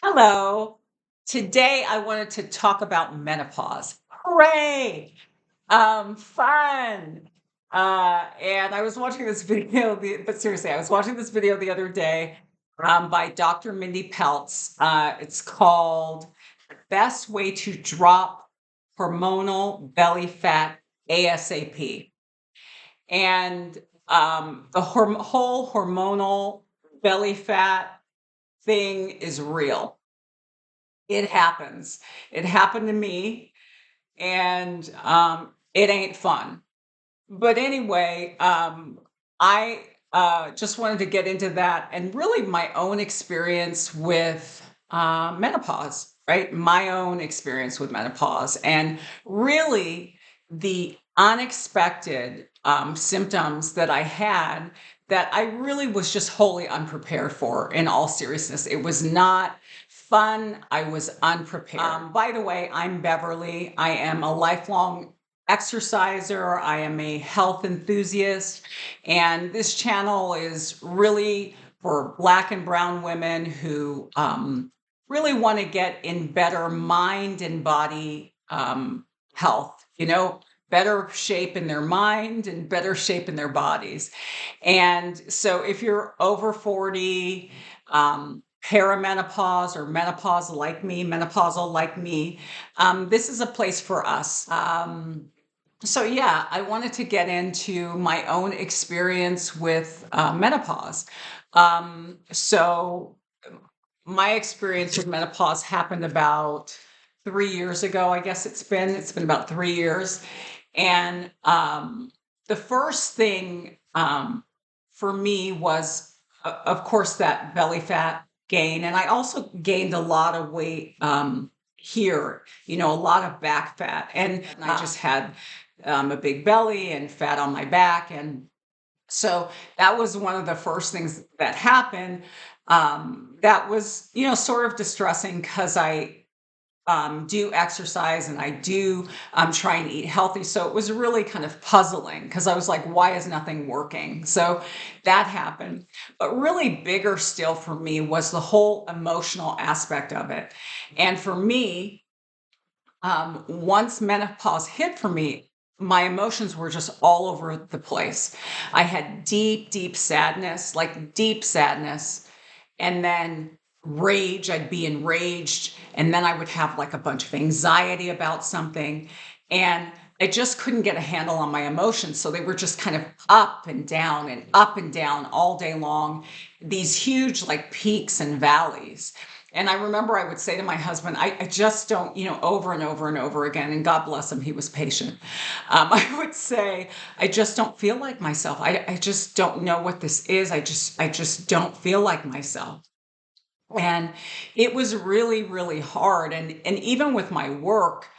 Hello. Today I wanted to talk about menopause. Hooray! Fun. And I was watching this video, but seriously, I was watching this video the other day by Dr. Mindy Peltz. It's called Best Way to Drop Hormonal Belly Fat ASAP. And the whole hormonal belly fat thing is real. It happens. It happened to me, and it ain't fun. But anyway, I just wanted to get into that and really my own experience with menopause, right? My own experience with menopause, and really the unexpected symptoms that I had that I really was just wholly unprepared for, in all seriousness. It was not fun. I was unprepared. By the way, I'm Beverly. I am a lifelong exerciser. I am a health enthusiast. And this channel is really for Black and Brown women who really want to get in better mind and body health, better shape in their mind and better shape in their bodies. And so if you're over 40, perimenopause or menopause like me, menopausal like me, this is a place for us. So yeah, I wanted to get into my own experience with menopause. So my experience with menopause happened about 3 years ago. I guess it's been about 3 years, and the first thing for me was, of course, that belly fat gain, and I also gained a lot of weight here. A lot of back fat, and I just had a big belly and fat on my back. And so that was one of the first things that happened. That was, sort of distressing because I do exercise and I do try and eat healthy. So it was really kind of puzzling because I was like, why is nothing working? So that happened. But really bigger still for me was the whole emotional aspect of it. And for me, once menopause hit for me, my emotions were just all over the place. I had deep, deep sadness, like deep sadness, and then rage. I'd be enraged, and then I would have like a bunch of anxiety about something. And I just couldn't get a handle on my emotions. So they were just kind of up and down and up and down all day long, these huge like peaks and valleys. And I remember I would say to my husband, I just don't, over and over and over again, and God bless him, he was patient. I would say, I just don't feel like myself. I just don't know what this is. I just don't feel like myself. And it was really, really hard. And even with my work,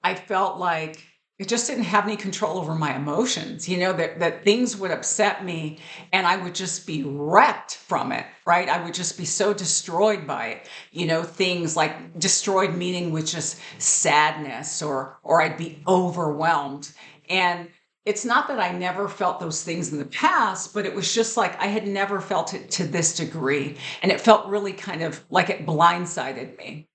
I felt like I just didn't have any control over my emotions, that things would upset me and I would just be wrecked from it, right? I would just be so destroyed by it, things like destroyed meaning with just sadness, or I'd be overwhelmed. And it's not that I never felt those things in the past, but it was just like I had never felt it to this degree. And it felt really kind of like it blindsided me.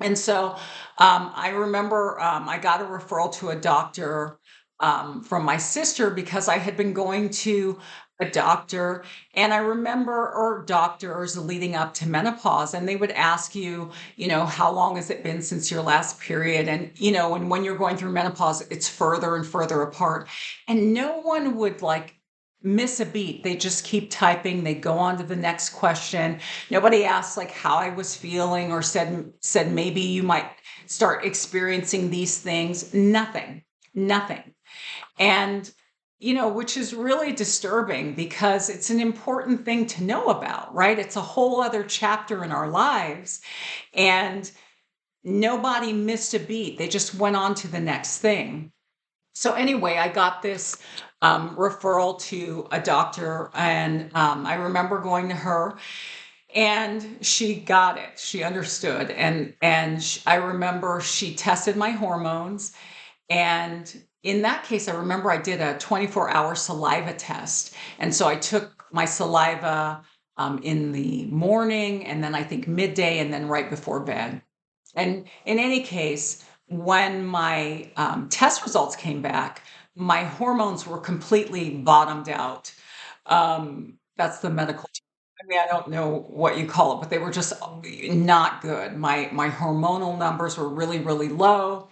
And so I remember I got a referral to a doctor from my sister because I had been going to a doctor, and I remember, or doctors leading up to menopause, and they would ask you, how long has it been since your last period? And, and when you're going through menopause, it's further and further apart. And no one would like miss a beat. They just keep typing. They go on to the next question. Nobody asked like how I was feeling, or said maybe you might start experiencing these things. Nothing. Nothing. And which is really disturbing because it's an important thing to know about, right? It's a whole other chapter in our lives, and nobody missed a beat. They just went on to the next thing. So anyway, I got this referral to a doctor, and I remember going to her, and she got it. She understood, and I remember she tested my hormones, and in that case, I remember I did a 24-hour saliva test, and so I took my saliva in the morning, and then I think midday, and then right before bed. And in any case, when my test results came back, my hormones were completely bottomed out. That's the medical term. I mean, I don't know what you call it, but they were just not good. My hormonal numbers were really, really low.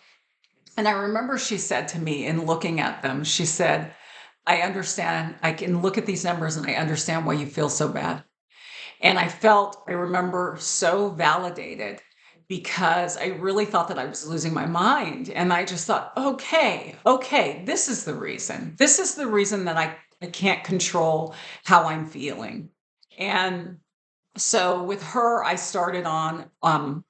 And I remember she said to me in looking at them, she said, I understand, I can look at these numbers and I understand why you feel so bad. And I remember, so validated because I really thought that I was losing my mind. And I just thought, okay, this is the reason. This is the reason that I can't control how I'm feeling. And so with her, I started on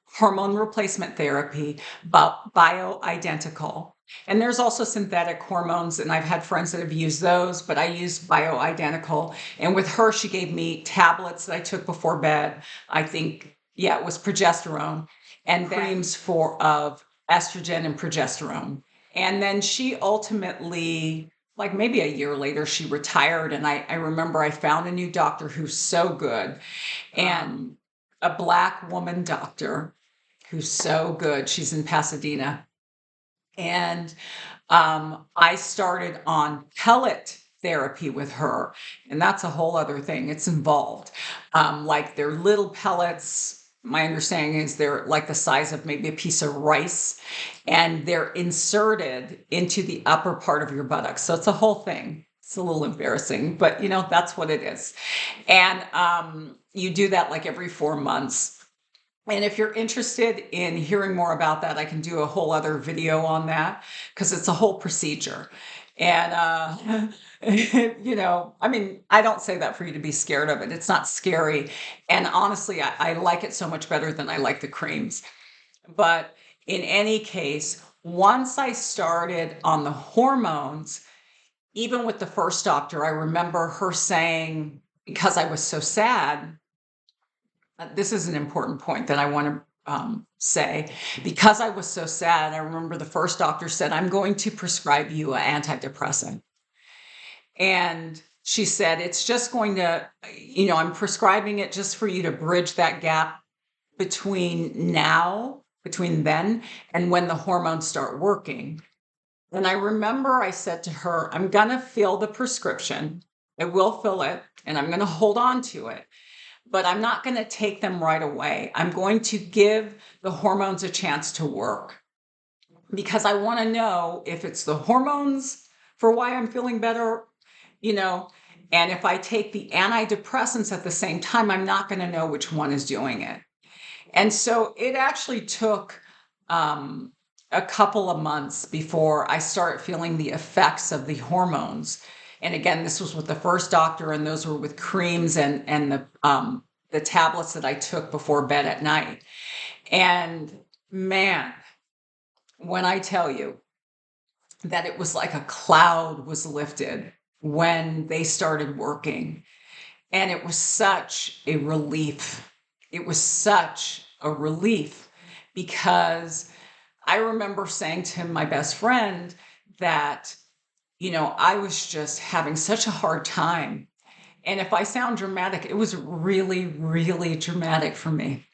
hormone replacement therapy, but bioidentical. And there's also synthetic hormones, and I've had friends that have used those, but I use bioidentical. And with her, she gave me tablets that I took before bed. I think, yeah, it was progesterone, and creams for of estrogen and progesterone. And then she ultimately, like maybe a year later, she retired. And I remember I found a new doctor who's so good, and a Black woman doctor who's so good. She's in Pasadena. And I started on pellet therapy with her. And that's a whole other thing. It's involved. Like they're little pellets. My understanding is they're like the size of maybe a piece of rice, and they're inserted into the upper part of your buttocks. So it's a whole thing. It's a little embarrassing, but that's what it is. And you do that like every 4 months. And if you're interested in hearing more about that, I can do a whole other video on that because it's a whole procedure. And, I mean, I don't say that for you to be scared of it. It's not scary. And honestly, I like it so much better than I like the creams. But in any case, once I started on the hormones, even with the first doctor, I remember her saying, because I was so sad, this is an important point that I want to say. Because I was so sad, I remember the first doctor said, I'm going to prescribe you an antidepressant. And she said, it's just going to, I'm prescribing it just for you to bridge that gap between then, and when the hormones start working. And I remember I said to her, I'm going to fill the prescription. I will fill it, and I'm going to hold on to it. But I'm not going to take them right away. I'm going to give the hormones a chance to work, because I want to know if it's the hormones for why I'm feeling better, and if I take the antidepressants at the same time, I'm not going to know which one is doing it. And so it actually took a couple of months before I started feeling the effects of the hormones. And again, this was with the first doctor, and those were with creams and the tablets that I took before bed at night. And man, when I tell you that it was like a cloud was lifted when they started working, and it was such a relief. It was such a relief, because I remember saying to my best friend that, I was just having such a hard time. And if I sound dramatic, it was really, really dramatic for me.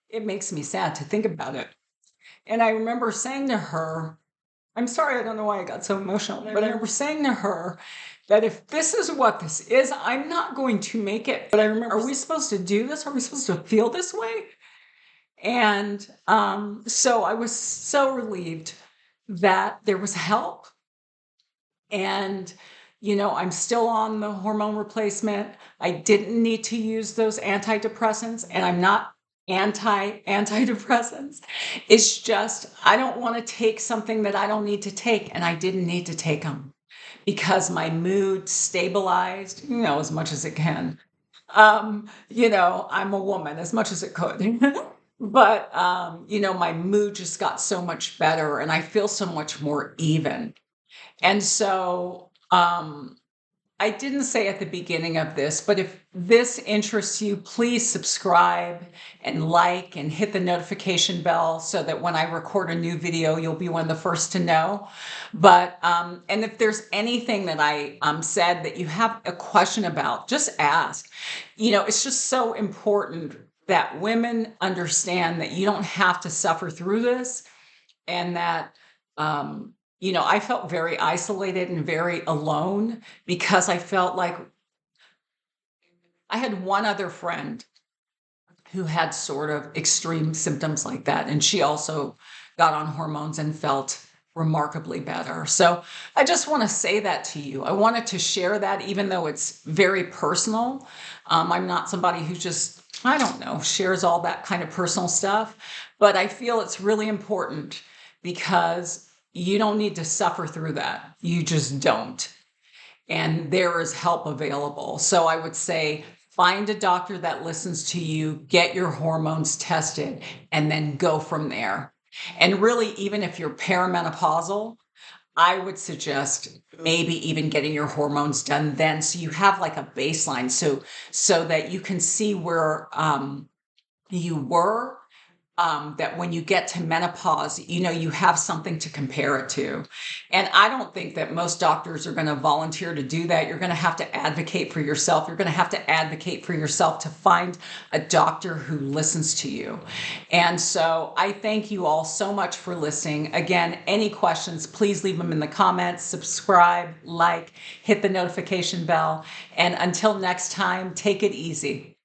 It makes me sad to think about it. And I remember saying to her, I'm sorry, I don't know why I got so emotional, but I remember saying to her that if this is what this is, I'm not going to make it. But I remember, are we supposed to do this? Are we supposed to feel this way? And so I was so relieved that there was help. And, I'm still on the hormone replacement. I didn't need to use those antidepressants, and I'm not antidepressants. It's just, I don't want to take something that I don't need to take, and I didn't need to take them because my mood stabilized, as much as it can. I'm a woman, as much as it could. But, my mood just got so much better, and I feel so much more even. And so, I didn't say at the beginning of this, but if this interests you, please subscribe and like and hit the notification bell so that when I record a new video, you'll be one of the first to know. But, and if there's anything that I said that you have a question about, just ask. It's just so important that women understand that you don't have to suffer through this, and that, I felt very isolated and very alone because I felt like I had one other friend who had sort of extreme symptoms like that, and she also got on hormones and felt remarkably better. So I just want to say that to you. I wanted to share that, even though it's very personal. I'm not somebody who just, I don't know, shares all that kind of personal stuff, but I feel it's really important because you don't need to suffer through that. You just don't. And there is help available. So I would say find a doctor that listens to you, get your hormones tested, and then go from there. And really, even if you're perimenopausal, I would suggest maybe even getting your hormones done then, so you have like a baseline, so that you can see where you were, that when you get to menopause, you have something to compare it to. And I don't think that most doctors are going to volunteer to do that. You're going to have to advocate for yourself. You're going to have to advocate for yourself to find a doctor who listens to you. And so I thank you all so much for listening. Again, any questions, please leave them in the comments, subscribe, like, hit the notification bell. And until next time, take it easy.